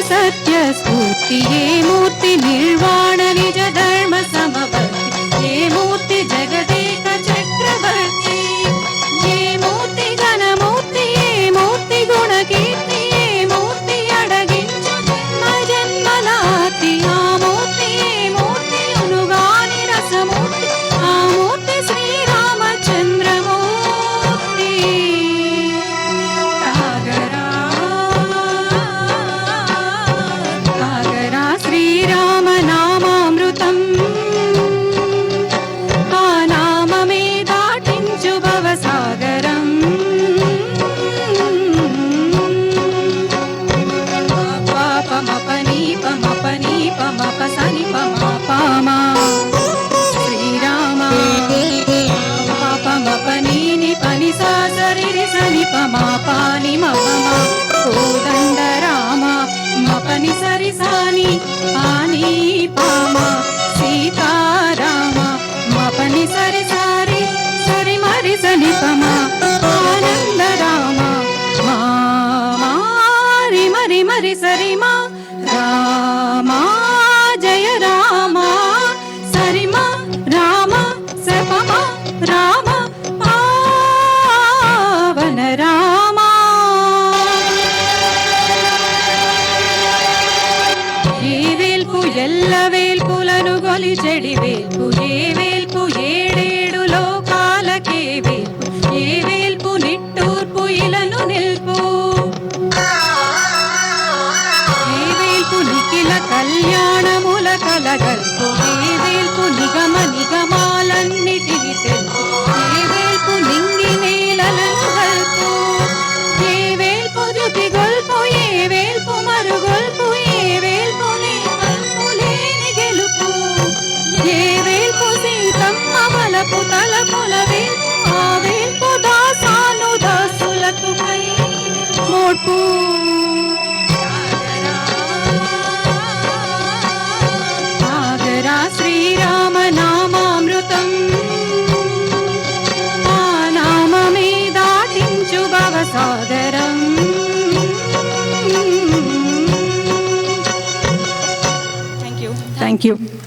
सत्य स्फूर्ति ये मूर्ति निर्वाण निज धर्म समवर्ति ये मूर्ति जगदेक चक्रवर्ती ये मूर्ति घनमूर्ति ये मूर्ति गुणकीर्ति ये मूर्ति अडगिंचु जन्म जन्मलाति आ मूर्ति ये मूर्ति अनुगानि रसमूर्ति आ मूर्ति श्रीरामचंद्रमूर्ति तागरा श्रीराम नामामृतम् आ नाममे दाटिंचु भवसागरम् पापमपनीपमपसनि पमापामा श्रीराम पापमपनीनि पनिसा सरिरि सनि पमापानि मपमा कोदण्ड राम मपनि सरि सानि पानि पामा सीताराम मपनि सरि सारि सरि मरि सनि पमा आनन्द राम मारि मरि मरि सरि मा रामा जय राम सरि मा राम सपमा राम पावन राम ఏ వేల్పు ఎల్ల వేల్పులను గొలిచెడి వేల్పు ఏ వేల్పు ఏడేడు లోకాలకే వేల్పు ఏ వేల్పు నిట్టూర్పు ఇలను నిల్పు ఏ వేల్పు నిఖిల కళ్యాణముల కలగల్పు ఏ వేల్పు నిగమ నిగమాలన్నిటిని తెలుపు ఏ వేల్పు నింగి నేలలను గల్పు ఏ వేల్పు జ్యుతి గొల్పు ఏ వేల్పు మరుగొల్పు ఏ వేల్పు నీ కల్పు లేని గెలుపు ఏ వేల్పు సీతమ్మ బలపు తలపుల వేల్పు ఆ వేల్పు దాసాను దాసులకు కై మోడ్పు तागरा श्रीराम नामामृतम् आ नाममे दाटिंचु भवसागरम् Thank you.